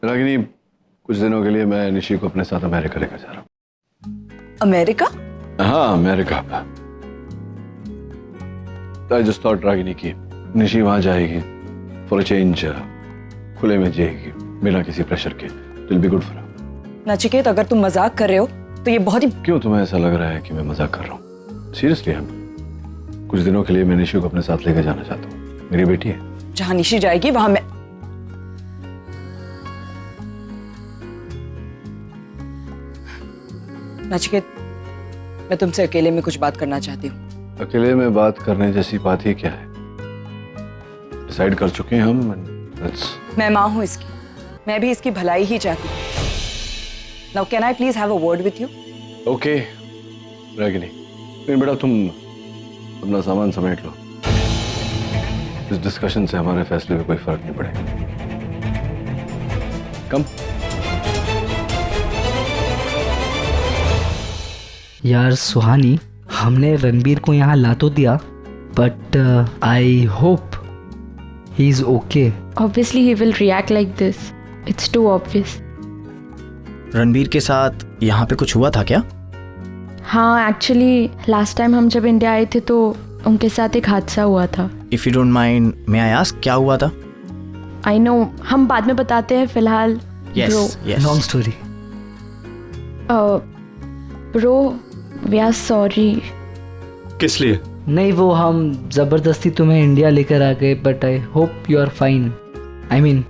रागिनी, कुछ दिनों के लिए मैं निशी को अपने साथ अमेरिका लेकर जा रहा हूँ। अमेरिका? हाँ, America. I just thought Ragini की निशी वहां जाएगी फॉर अ चेंज, खुले में जिएगी बिना किसी प्रेशर के। Will be good for her. Nachiket, अगर तुम मजाक कर रहे हो तो ये बहुत ही... क्यों तुम्हें ऐसा लग रहा है कि मैं मजाक कर रहा हूँ? सीरियसली हम कुछ दिनों के लिए मैं निशी को अपने साथ लेकर जाना चाहता हूँ। मेरी बेटी है। जहां निशी जाएगी वहां मैं... नचिकेत, मैं तुमसे अकेले में कुछ बात करना चाहती हूँ। अकेले में बात करने जैसी बात ही क्या है? डिसाइड कर चुके हैं हम। मैं माँ हूँ इसकी, मैं भी इसकी भलाई ही चाहती हूँ। Now can I please have a word with you? Okay Ragini, फिर बेटा तुम अपना सामान समेट लो। इस डिस्कशन से हमारे फैसले में कोई फर्क नहीं पड़ेगा। कम। यार सुहानी, हमने रणबीर को यहाँ ला तो दिया, but I hope he is okay. Obviously he will react like this. It's too obvious. Ranbir के साथ यहाँ पे कुछ हुआ था क्या? हाँ, एक्चुअली लास्ट टाइम हम जब इंडिया आए थे तो उनके साथ एक हादसा हुआ था। If you don't mind, may I ask क्या हुआ था? आई नो, हम बाद में बताते हैं, फिलहाल yes yes. Long story. Bro, we are sorry. किस लिए? नहीं, वो हम जबरदस्ती तुम्हें इंडिया लेकर आ गए, but I hope you are fine. I mean,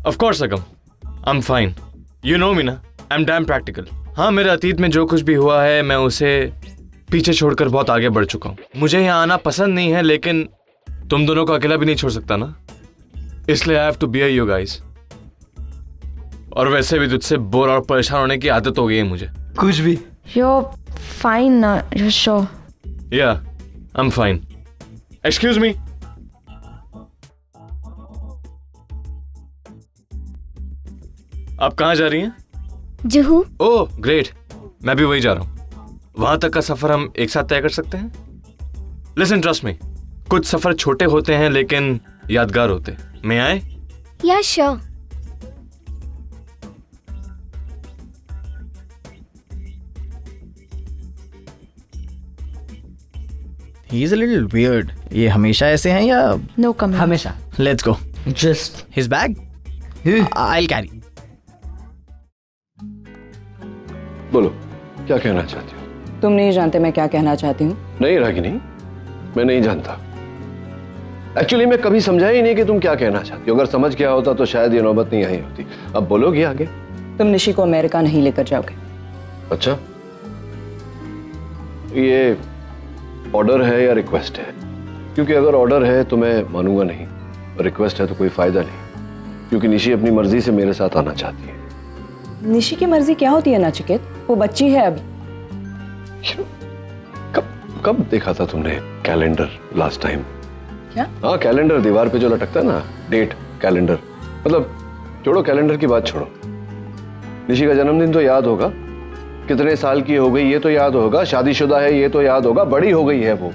of course Agam, I am fine. You know me ना, आई एम डैम प्रैक्टिकल। हाँ, मेरे अतीत में जो कुछ भी हुआ है मैं उसे पीछे छोड़कर बहुत आगे बढ़ चुका हूँ। मुझे यहाँ आना पसंद नहीं है, लेकिन तुम दोनों को अकेला भी नहीं छोड़ सकता ना, इसलिए I have to be you guys. और वैसे भी तुझसे बोर और परेशान होने की आदत हो गई है मुझे। कुछ भी। You're fine ना? You're sure? Yeah, I'm fine. Excuse me. आप कहाँ जा रही हैं? जुहू। ओह ग्रेट, मैं भी वही जा रहा हूँ। वहां तक का सफर हम एक साथ तय कर सकते हैं? लिसन, ट्रस्ट मी, कुछ सफर छोटे होते हैं लेकिन यादगार होते। मैं आए? या sure. He is a little weird. ये हमेशा ऐसे हैं या? No comment. हमेशा। Let's go. Just his bag I will carry. बोलो, क्या कहना चाहती हो? तुम नहीं जानते मैं क्या कहना चाहती हूँ। नहीं रागिनी, मैं नहीं जानता। एक्चुअली मैं कभी समझा ही नहीं कि तुम क्या कहना चाहती हो। अगर समझ गया होता तो शायद ये नौबत नहीं आई होती। अब बोलोगी आगे? तुम निशी को अमेरिका नहीं लेकर जाओगे। अच्छा, ये ऑर्डर है या रिक्वेस्ट है? क्योंकि अगर ऑर्डर है तो मैं मानूंगा नहीं, और रिक्वेस्ट है तो कोई फायदा नहीं, क्योंकि निशी अपनी मर्जी से मेरे साथ आना चाहती है। निशी की मर्जी क्या होती है नचिकेत? वो बच्ची है अभी। कब देखा था तुमने कैलेंडर लास्ट टाइम? क्या? हाँ, कैलेंडर दीवार पे जो लटकता है ना, डेट कैलेंडर। मतलब छोड़ो कैलेंडर की बात, छोड़ो। निशी का जन्मदिन तो याद होगा, कितने साल की हो गई ये तो याद होगा, शादीशुदा है ये तो याद होगा, बड़ी हो गई है वो।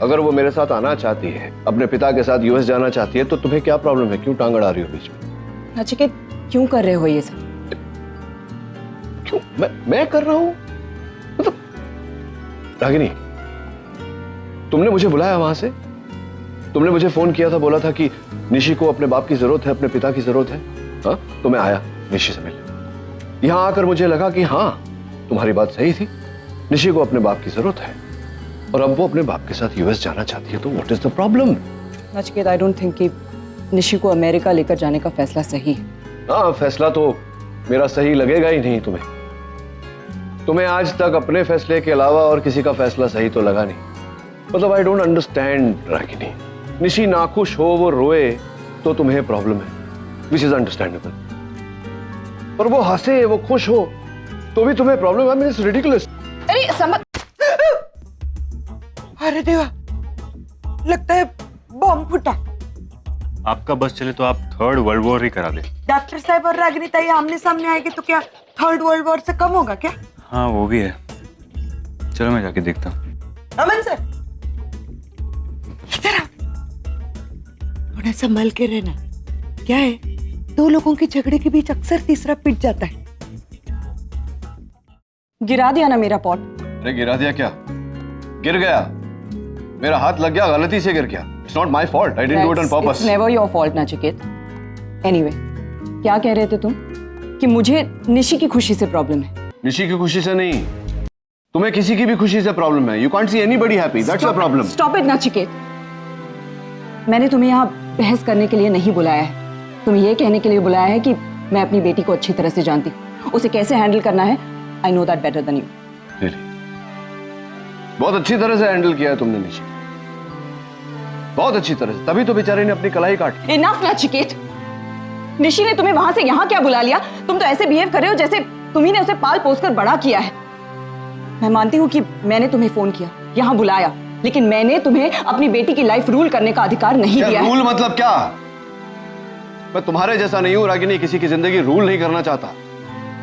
अगर वो मेरे साथ आना चाहती है, अपने पिता के साथ यूएस जाना चाहती है, तो तुम्हें क्या प्रॉब्लम है? क्यों टांग अड़ा रही हो बीच में? नचिकेत, क्यों कर रहे हो ये सब? क्यों मैं कर रहा हूं? मतलब रागिनी, तुमने मुझे बुलाया वहां से, तुमने मुझे फोन किया था, बोला था कि निशी को अपने बाप की जरूरत है, अपने पिता की जरूरत है। हाँ, तो मैं आया निशी से मिलने। यहां आकर मुझे लगा कि हाँ, तुम्हारी बात सही थी, निशी को अपने बाप की जरूरत है, और अब वो अपने बाप के साथ यूएस जाना चाहती है, तो what is the problem? Nachiket, I don't think कि निशी को अमेरिका लेकर जाने का फैसला सही है। हाँ, फैसला तो मेरा सही लगेगा ही नहीं तुम्हें। तुम्हें आज तक अपने फैसले के अलावा और किसी का फैसला सही तो लगा नहीं। मतलब I don't understand Ragini. Nishi नाखुश हो, वो रोए तो तुम्हें प्रॉब्लम है, विच इज अंडरस्टैंडेबल। पर वो हंसे, वो खुश हो तो भी तुम्हें प्रॉब्लम है। It's ridiculous. अरे समझ... अरे देवा, लगता है बॉम्ब फूटा। आपका बस चले तो आप थर्ड वर्ल्ड वॉर ही करा दे। डॉक्टर साहब और रागिनी ताई आमने सामने आएंगे तो क्या थर्ड वर्ल्ड वॉर से कम होगा क्या? हाँ वो भी है, चलो मैं जाके देखता हूँ। अमन सर, इधर आ। थोड़ा संभल के रहना। क्या है, दो लोगों के झगड़े के बीच अक्सर तीसरा पिट जाता है। गिरा दिया ना मेरा पॉट। अरे गिरा दिया क्या? गिर गया, मेरा हाथ लग गया, गलती से गिर गया। It's not my fault, I didn't do it on purpose. It's never your fault Nachiket. Anyway, क्या कह रहे थे तुम? कि मुझे निशी की खुशी से प्रॉब्लम है। निशी की खुशी से नहीं, तुम्हें किसी की भी खुशी से प्रॉब्लम है। You can't see anybody happy, that's the problem. Stop it Nachiket. मैंने तुम्हें यहाँ बहस करने के लिए नहीं बुलाया है, तुम्हें ये कहने के लिए बुलाया है कि मैं अपनी बेटी को अच्छी तरह से जानती हूँ, उसे कैसे हैंडल करना है। I know that better than you. बहुत अच्छी तरह से हैंडल किया है तुमने निशी, बहुत अच्छी तरह से, तभी तो बेचारे ने अपनी कलाई काटी। इनफ नचिकेत। निशी ने तुम्हें वहां से यहाँ क्या बुला लिया? तुम तो ऐसे बिहेव कर रहे हो जैसे तुम्ही ने उसे पाल पोस कर बड़ा किया है। मैं मानती हूँ कि मैंने तुम्हें फोन किया, यहाँ बुलाया, लेकिन मैंने तुम्हें अपनी बेटी की लाइफ रूल करने का अधिकार नहीं दिया। रूल मतलब क्या? मैं तुम्हारे जैसा नहीं हूं रागिनी, किसी की जिंदगी रूल नहीं करना चाहता।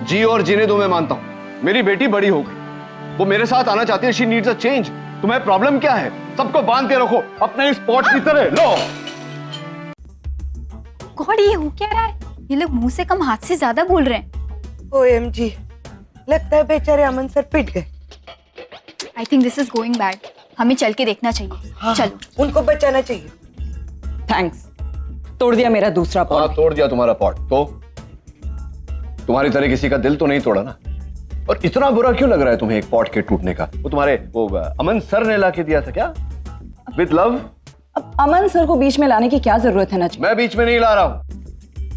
जी और जीने दो, मैं मानता हूं। मेरी बेटी बड़ी हो गई, वो मेरे साथ आना चाहती है। She needs a change. तुम्हें प्रॉब्लम क्या है? सबको बांध के रखो अपने स्पॉट की तरह। लो गॉड, ये हो क्या रहा है? ये लोग मुंह से कम हाथ से ज्यादा बोल रहे हैं। OMG, लगता है बेचारे अमन सर पिट गए। I think this is going bad. हमें चल के देखना चाहिए। हाँ, चलो। उनको बचाना चाहिए। थैंक्स, तोड़ दिया मेरा दूसरा हाँ, पॉट। तोड़ दिया तुम्हारा पॉट। तो तुम्हारी तरह किसी का दिल तो नहीं तोड़ा ना। और इतना बुरा क्यों लग रहा है तुम्हें एक पॉट के टूटने का? वो तुम्हारे वो अमन सर ने ला के दिया था क्या, विद लव? अब अमन सर को बीच में लाने की क्या जरूरत है नचिकेत? मैं बीच में नहीं ला रहा हूं,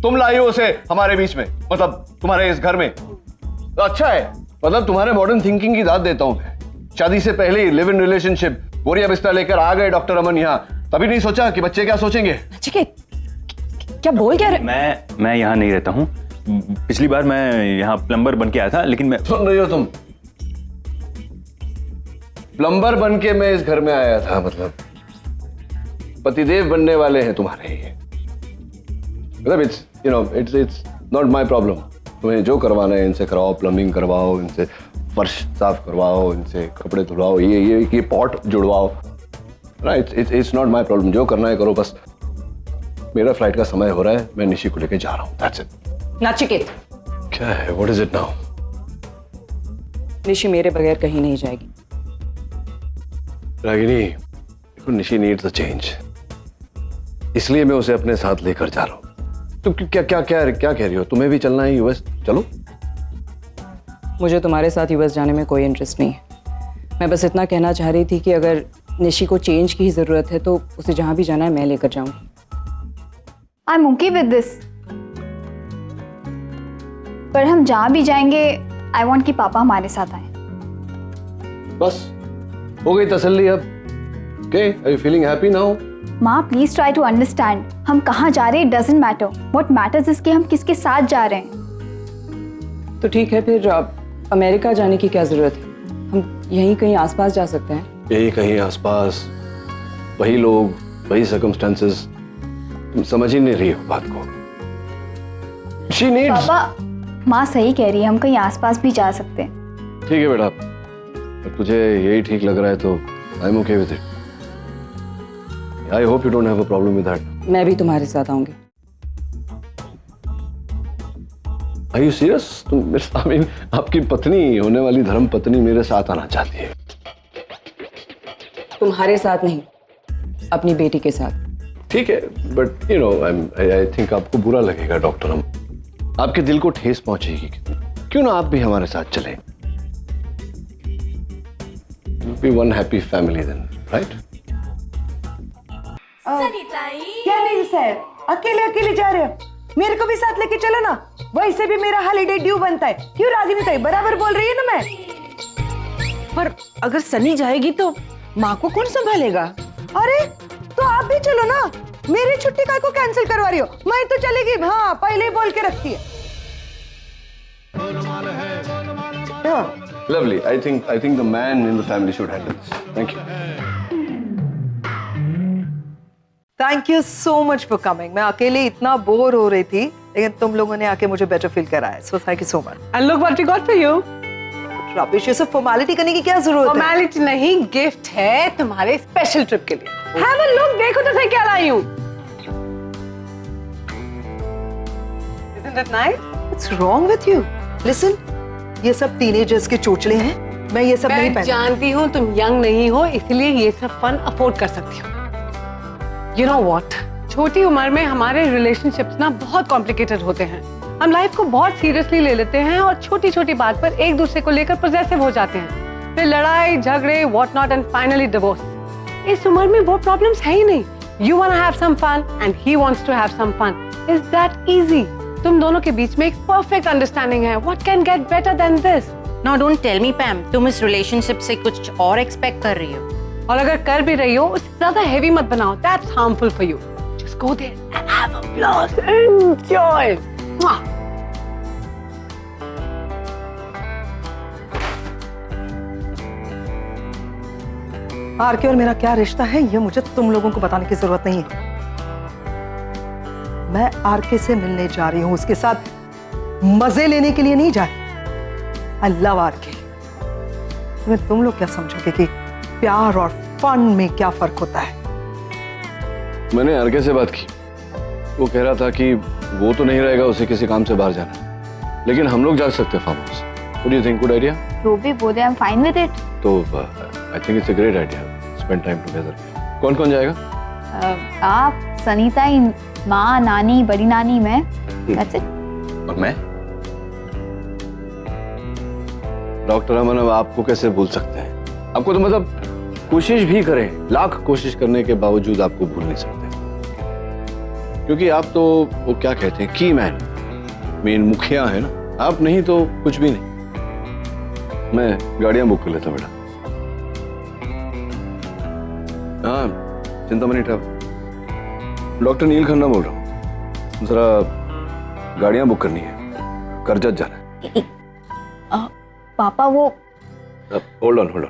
तुम लाई हो उसे हमारे बीच में, मतलब तुम्हारे इस घर में। तो अच्छा है, मतलब तुम्हारे मॉडर्न थिंकिंग की दाद देता हूं मैं। शादी से पहले ही लिव इन रिलेशनशिप, बोरिया बिस्तर लेकर आ गए डॉक्टर अमन यहाँ, तभी नहीं सोचा कि बच्चे क्या सोचेंगे। नचिकेत, क्या बोल क्या रहे? मैं यहाँ नहीं रहता हूँ। पिछली बार मैं यहाँ प्लम्बर बन के आया था, लेकिन मैं सुन रही हो तुम? प्लम्बर बन के मैं इस घर में आया था, मतलब पतिदेव बनने वाले हैं तुम्हारे ये। मतलब इट्स नॉट माय प्रॉब्लम। तुम्हें जो करवाना है इनसे करवाओ, प्लम्बिंग करवाओ, इनसे फर्श साफ करवाओ, इनसे कपड़े धुलवाओ, ये पॉट जुड़वाओ। Right, it's not my problem. जो करना है करो, बस मेरा फ्लाइट का समय हो रहा है, मैं निशी को लेके जा रहा हूँ। That's it. नचिकेत, क्या है? What is it now? Nishi मेरे बगैर कहीं नहीं जाएगी। Ragini, Nishi needs a change, इसलिए मैं उसे अपने साथ लेकर जा रहा हूँ। तुम क्या क्या क्या क्या कह रही हो? तुम्हें भी चलना है यूएस? चलो। मुझे तुम्हारे साथ यूएस जाने में कोई इंटरेस्ट नहीं है। मैं बस इतना कहना चाह रही थी कि अगर निशी को चेंज की ही जरूरत है तो उसे जहां भी जाना है मैं लेकर जाऊंगी। आई एम ओके विद दिस, पर हम जहाँ भी जाएंगे आई वांट कि पापा हमारे साथ आए। बस हो गई तसल्ली अब। Okay, are you feeling happy now? माँ प्लीज ट्राई टू अंडरस्टैंड, हम कहाँ जा रहे हैं doesn't matter, what matters is कि हम किसके साथ जा रहे हैं। तो ठीक है, फिर अमेरिका जाने की क्या जरूरत है? हम यहीं कहीं आसपास जा सकते हैं। यही कहीं आसपास, वही लोग, वही सर्कमस्टेंसेस। तुम समझ ही नहीं रही हो बात को। She needs... पापा, माँ सही कह रही है, हम कहीं आसपास भी जा सकते हैं। ठीक है बेटा, अगर तुझे यही ठीक लग रहा है तो I am okay with it. I hope you don't have a problem with that. मैं भी तुम्हारे साथ आऊंगी। Are you serious? तुम आई मीन आपकी पत्नी, होने वाली धर्म पत्नी मेरे साथ आना चाहती है? तुम्हारे साथ नहीं, अपनी बेटी के साथ। ठीक है, but you know I think आपको बुरा लगेगा डॉक्टर, हम आपके दिल को ठेस पहुंचेगी। क्यों ना आप भी हमारे साथ चलें? Be one happy family then, right? क्या नहीं सर, अकेले अकेले जा रहे हो? मेरे को भी साथ लेके चलो ना, वैसे भी मेरा हॉलीडे ड्यू बनता है। क्यों रागिनी ताई, बराबर बोल रही है ना मैं। पर अगर सनी जाएगी तो माँ को कौन संभालेगा? अरे तो आप भी चलो ना, मेरी छुट्टी काय को कैंसिल करवा रही हो? मैं तो चलेगी। हाँ, पहले ही बोल के रखती है। Lovely. I think the man in the family should handle this. Thank you. Thank you so much for coming. मैं अकेले इतना बोर हो रही थी, लेकिन तुम लोगों ने आके मुझे बेटर फील कराया। So thank you so much. And look what we got for you. Rubbish, ये सब फॉर्मेलिटी करने की क्या जरूरत है? फॉर्मेलिटी नहीं, गिफ्ट है तुम्हारे स्पेशल ट्रिप के लिए। हैव अ लुक, देखो तो सही क्या लाई हूँ। Isn't it nice? What's wrong with you? Listen, ये सब टीनेजर्स के चोचले हैं. मैं ये सब नहीं मैं पहनती. जानती हूँ तुम यंग नहीं हो, इसलिए ये सब फन अफोर्ड कर सकती हो. You know what? छोटी उम्र में हमारे रिलेशनशिप्स ना बहुत कॉम्प्लिकेटेड होते हैं. हम लाइफ को बहुत सीरियसली ले लेते हैं और छोटी छोटी बात पर एक दूसरे को लेकर पॉसेसिव हो जाते हैं. फिर लड़ाई झगड़े what not and finally divorce. इस उम्र में वो प्रॉब्लम्स है ही नहीं. You wanna have some fun and he wants to have some fun. Is that easy? तुम दोनों के बीच में एक परफेक्ट अंडरस्टैंडिंग है. What can get better than this? Now don't tell me, Pam, तुम इस रिलेशनशिप से कुछ और एक्सपेक्ट कर रही हो. और अगर कर भी रही हो उसे ज्यादा हेवी मत बनाओ. That's harmful for you. Just go there and have a blast. Enjoy. Mwah. RK और मेरा क्या रिश्ता है ये मुझे तुम लोगों को बताने की जरूरत नहीं है. मैं आरके से मिलने जा रही हूँ, उसके साथ मजे लेने के लिए नहीं जा रही. I love RK. तुम्हें तुम लोग क्या समझोगे कि प्यार और फन में क्या फर्क होता है? मैंने आरके से बात की. वो कह रहा था कि वो तो नहीं रहेगा, उसे किसी काम से बाहर जाना, लेकिन हम लोग जा सकते हैं farmhouse. What do you think? Good idea? जो भी बोले, I am fine with it. तो I think it's a great idea. Spend time together. कौन कौन जाएगा? आप, सनीता, माँ, नानी, बड़ी नानी, मैं. That's it. और मैं? डॉक्टर अमन, अब आपको कैसे भूल सकते हैं? आपको तो मतलब कोशिश भी करें, लाख कोशिश करने के बावजूद आपको भूल नहीं सकते, क्योंकि आप तो वो क्या कहते हैं, की मैन, मेन मुखिया है ना. आप नहीं तो कुछ भी नहीं. मैं गाड़ियां बुक कर लेता बेटा. हाँ, चिंतामणि ट्रैवल. डॉक्टर नील खन्ना बोल रहा हूँ. जरा गाड़ियां बुक करनी है, करजत जाना है. पापा, वो होल्ड ऑन.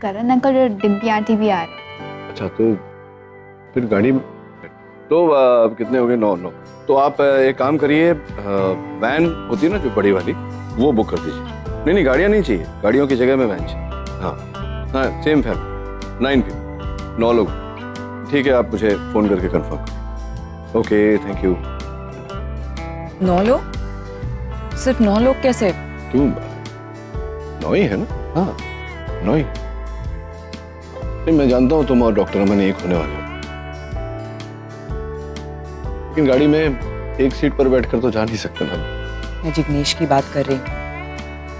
करण अंकल और डिम्पी आंटी भी आ रहे. अच्छा, तो फिर गाड़ी तो कितने हो गए? 9. तो आप एक काम करिए, वैन होती है ना जो बड़ी वाली, वो बुक कर दीजिए. नहीं, गाड़ियाँ नहीं चाहिए. गाड़ियों की जगह में वैन चाहिए. हाँ, सेम फैमिली, 9 people, 9 लोग. ठीक है, आप मुझे फोन करके कंफर्म करें. Okay, thank you. 9 लोग? सिर्फ 9 लोग कैसे? क्यों? 9 ही है ना. हाँ, 9 ही. नहीं, मैं जानता हूँ तुम और डॉक्टर अमन एक होने वाले हो, लेकिन गाड़ी में एक सीट पर बैठकर तो जा नहीं सकते ना. मैं जिग्नेश की बात कर रही हूँ.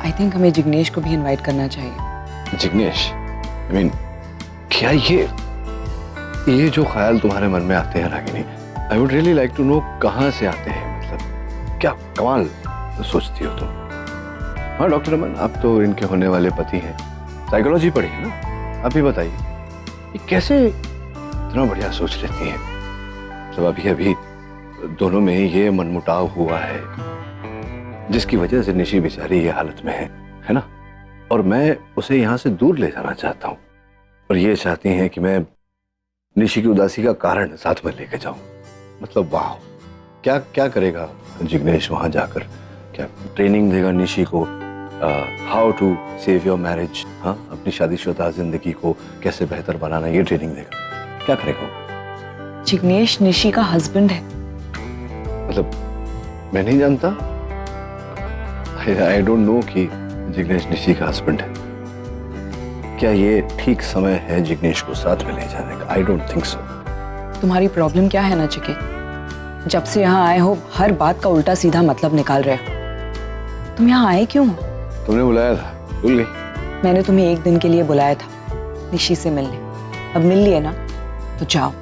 आई थिंक हमें जिग्नेश को भी इनवाइट करना चाहिए. जिग्नेश, I mean, क्या ये जो ख्याल तुम्हारे मन में आते हैं Ragini, I would really like to know कहाँ से आते हैं. मतलब क्या कमाल सोचती हो तुम. हाँ डॉक्टर अमन, आप तो इनके होने वाले पति हैं, साइकोलॉजी पढ़ी है ना. आप ही बताइए, ये कैसे इतना बढ़िया सोच लेती हैं. मतलब अभी दोनों में ये मनमुटाव हुआ है जिसकी वजह से निशी बेचारी ये हालत में है ना. और मैं उसे यहाँ से दूर ले जाना चाहता हूँ, और ये चाहती हैं कि मैं निशी की उदासी का कारण साथ में लेके जाऊं. मतलब वाह, क्या करेगा जिग्नेश वहां जाकर? क्या ट्रेनिंग देगा निशी को, how to save your marriage. हाँ, अपनी शादीशुदा जिंदगी को कैसे बेहतर बनाना, ये ट्रेनिंग देगा. क्या करेगा वो? जिग्नेश निशी का हस्बैंड है. मतलब मैं नहीं जानता. आई डोंट नो कि जिग्नेश निशी का हस्बैंड है. क्या ये ठीक समय है जिग्नेश को साथ में ले जाने का? I don't think so. तुम्हारी प्रॉब्लम क्या है नचिकेत? जब से यहाँ आए हो हर बात का उल्टा सीधा मतलब निकाल रहे हो. तुम यहाँ आए क्यों? तुमने बुलाया था, भूल गई? मैंने तुम्हें एक दिन के लिए बुलाया था निशी से मिलने. अब मिल लिए ना, तो जाओ,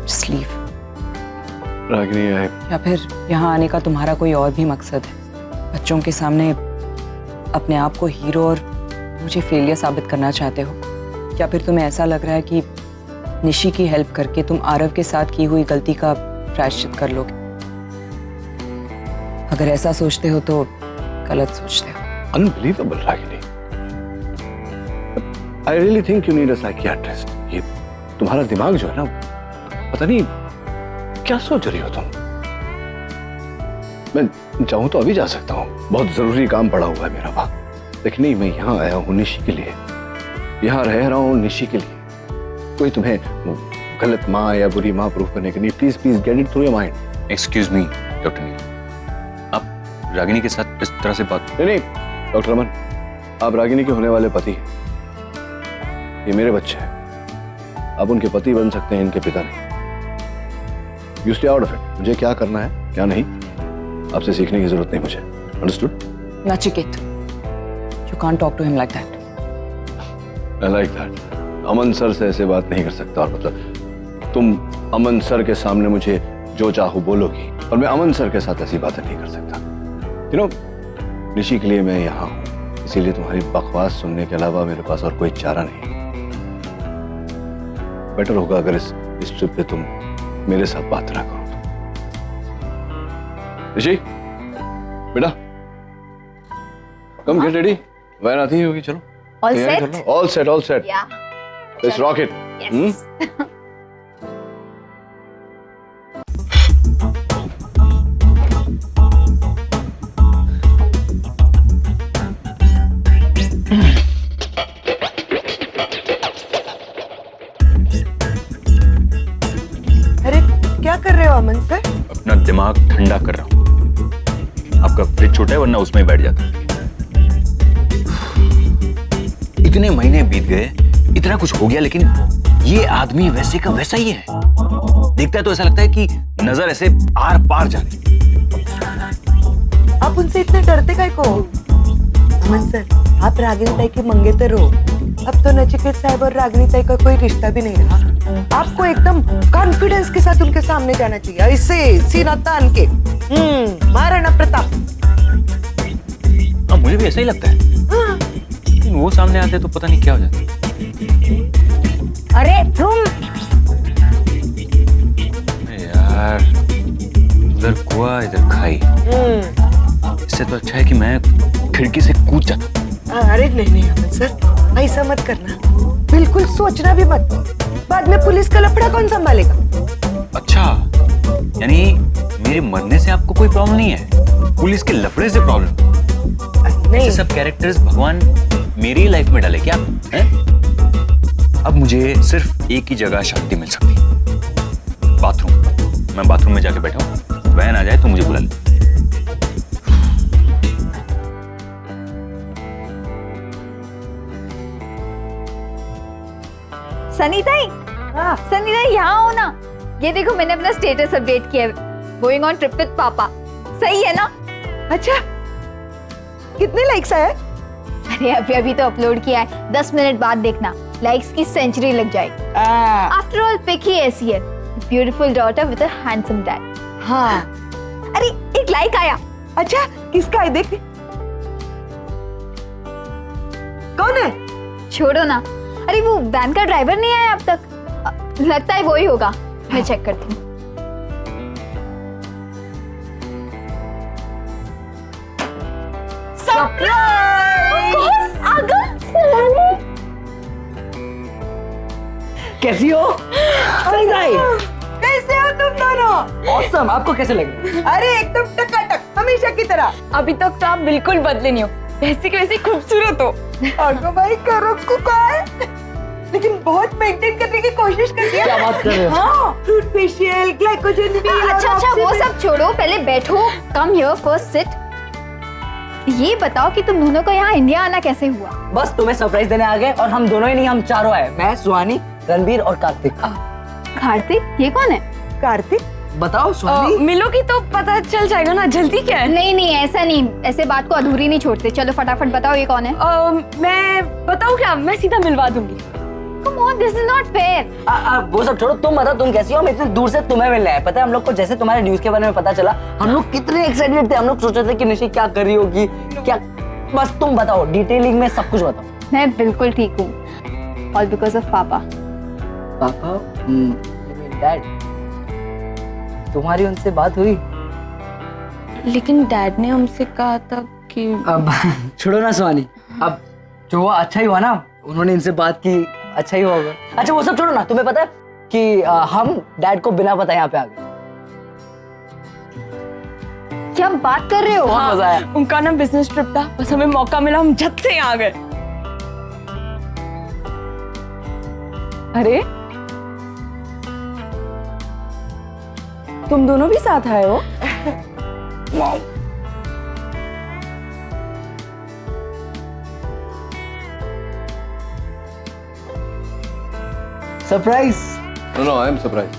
जस्ट लीव. रागिनी, या फिर यहाँ आने का तुम्हारा कोई और भी मकसद है? बच्चों के सामने अपने आप को हीरो और मुझे फेलियर साबित करना चाहते हो? या फिर तुम्हें ऐसा लग रहा है कि निशी की हेल्प करके तुम आरव के साथ की हुई गलती का प्रायश्चित कर लोगे? अगर ऐसा सोचते हो तो गलत सोचते हो. Unbelievable Ragini. I really think you need a psychiatrist. ये तुम्हारा दिमाग जो है ना, पता नहीं क्या सोच रही हो तुम. मैं चाहूं तो अभी जा सकता हूँ, बहुत जरूरी काम पड़ा हुआ है मेरा वहां. लेकिन नहीं, मैं यहाँ आया हूँ निशी के लिए, यहाँ रह रहा हूँ निशी के लिए. कोई तुम्हें गलत माँ या बुरी माँ प्रूफ करने के लिए. Please get it through your mind. Excuse me doctor Neil, Ragini के साथ इस तरह से बात? नहीं डॉक्टर अमन, आप रागिनी के होने वाले पति हैं। ये मेरे बच्चे हैं, आप उनके पति बन सकते हैं, इनके पिता नहीं। You stay out of it. मुझे क्या करना है क्या नहीं आपसे सीखने की जरूरत नहीं मुझे। Understood? Nachiket, you can't talk to him like that. I like that. Aman sir से ऐसे बात नहीं कर सकता। और मतलब तुम अमन सर के सामने मुझे जो चाहो बोलोगी, और मैं अमन सर के साथ ऐसी बातें नहीं कर सकता। यू नो, निशी के लिए मैं यहाँ हूँ, इसीलिए तुम्हारी बकवास सुनने के अलावा मेरे पास और कोई चारा नहीं। बेटर होगा अगर इस ट्रिप पे तुम मेरे साथ बात ना करो। निशी बेटा, कम गेट रेडी। वैन आती होगी, चलो। All set? All set, all set. Yeah. Let's rock it. Yes. अरे क्या कर रहे हो अमन सर? अपना दिमाग ठंडा कर रहा हूँ। आपका फ्रिज छोटा है, वरना उसमें ही बैठ जाता। इतने महीने बीत गए, इतना कुछ हो गया, लेकिन ये आदमी वैसे का वैसा ही है। देखता है तो ऐसा लगता है कि नजर ऐसे आर पार जा रही। आप उनसे इतने डरते काहे को? अमन सर, आप रागिनी ताई के मंगेतर हो। अब तो नचिकेत साहब और रागिनी ताई का कोई रिश्ता भी नहीं रहा। आपको एकदम कॉन्फिडेंस के साथ उनके सामने जाना चाहिए, ऐसे सीना तान के। महाराणा प्रताप। हाँ, मुझे भी ऐसा ही लगता है। हाँ। लेकिन वो सामने आते तो पता नहीं क्या हो जाता। अरे तुम यार, उधर कुआ इधर खाई। इससे तो अच्छा है कि मैं खिड़की से कूद जाता। अरे नहीं अमन सर, ऐसा मत करना। बिल्कुल सोचना भी मत। बाद में पुलिस का लफड़ा कौन संभालेगा? अच्छा, यानी मेरे मरने से आपको कोई प्रॉब्लम नहीं है, पुलिस के लफड़े से प्रॉब्लम? नहीं। ऐसे सब कैरेक्टर्स भगवान मेरी लाइफ में डाले क्या है? अब मुझे सिर्फ एक ही जगह शांति मिल सकती है, बाथरूम। मैं बाथरूम में जाके बैठा हूँ, वैन आ जाए तो मुझे बुला ले। सनी ताई, सनी ताई यहाँ हो ना। ये देखो मैंने अपना स्टेटस अपडेट किया है, गोइंग ऑन ट्रिप विद पापा। सही है ना? अच्छा, कितने लाइक्स आए? अरे अभी अभी तो अपलोड किया है, 10 मिनट बाद देखना, लाइक्स की सेंचुरी लग जाएगी। आफ्टर ऑल पिक ही ऐसी है, beautiful daughter with a handsome dad. हाँ। अरे एक लाइक आया। अच्छा, किसका है देख? कौन है? छोड़ो ना। अरे वो वैन का ड्राइवर नहीं आया अब तक, लगता है वही होगा। मैं चेक करती हूँ। कैसी हो? कैसे हो तुम दोनों? ऑसम। आपको कैसे लगे? अरे एकदम टकाटक, हमेशा की तरह। अभी तक तो आप बिल्कुल बदले नहीं हो, वैसे की वैसे खूबसूरत हो। अगो भाई, करो उसको कहा है, लेकिन बहुत मेंटेन करने की कोशिश करती है। क्या बात कर रहे हो? हाँ, फ्रूट फेशियल, ग्लाइकोजन भी। अच्छा वो सब छोड़ो, पहले बैठो। Come here, first sit. ये बताओ कि तुम दोनों को यहाँ इंडिया आना कैसे हुआ? बस तुम्हें सरप्राइज देने आ गए, और हम दोनों ही नहीं, हम चारों आए। मैं, सुहानी, रणबीर और कार्तिक। कार्तिक? ये कौन है? कार्तिक? बताओ सुहानी। मिलोगी तो पता चल जाएगा ना, जल्दी क्या है? नहीं ऐसा नहीं, ऐसे बात को अधूरी नहीं छोड़ते। चलो फटाफट बताओ ये कौन है? मैं बताऊँ क्या? मैं सीधा मिलवा दूंगी। Come on, this is not fair. वो सब छोड़ो, तुम बताओ तुम कैसी हो? हम इतने दूर से तुम्हें मिलने आए। पता है हम लोग को जैसे तुम्हारे न्यूज के बारे में पता चला, हम लोग कितने एक्साइटेड थे। हम लोग सोच रहे थे कि निशी क्या कर रही होगी, क्या। बस तुम बताओ, डिटेलिंग में सब कुछ बताओ। मैं बिल्कुल ठीक हूँ, all because of पापा। पापा? डैड? तुम्हारी उनसे बात हुई? लेकिन डैड ने हमसे कहा था कि अब छोड़ो ना सुहानी, अब जो हुआ अच्छा ही हुआ ना, उन्होंने इनसे बात की, अच्छा ही होगा। अच्छा वो सब छोड़ो ना, तुम्हें पता है कि हम डैड को बिना पता यहाँ पे आ गए। क्या बात कर रहे हो? बहुत मजा आया। उनका ना बिजनेस ट्रिप था, बस हमें मौका मिला, हम झट से यहाँ आ गए। अरे तुम दोनों भी साथ आए हो? Surprise. No I am surprise.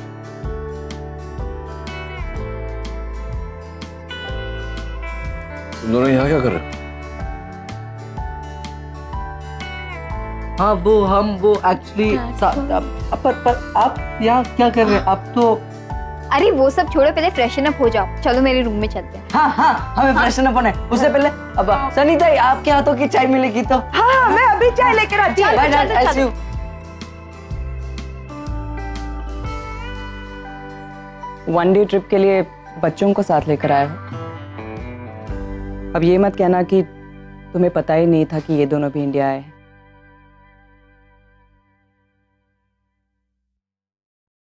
तुम दोनों यहाँ क्या कर रहे हो? हाँ वो एक्चुअली पर आप यहाँ क्या कर रहे हैं? आप तो अरे वो सब छोड़ो, पहले फ्रेशन अप हो जाओ। चलो मेरे रूम में चलते हैं। हाँ हमें फ्रेशन अप होना है। उससे पहले अब सनीता आपके हाथों की चाय मिलेगी तो। हाँ मैं अभी चाय लेकर आती हूँ। Bye, Dad. I'll see you. One day trip के लिए बच्चों को साथ लेकर आया हो। अब ये मत कहना कि तुम्हें पता ही नहीं था कि ये दोनों भी इंडिया आए हैं।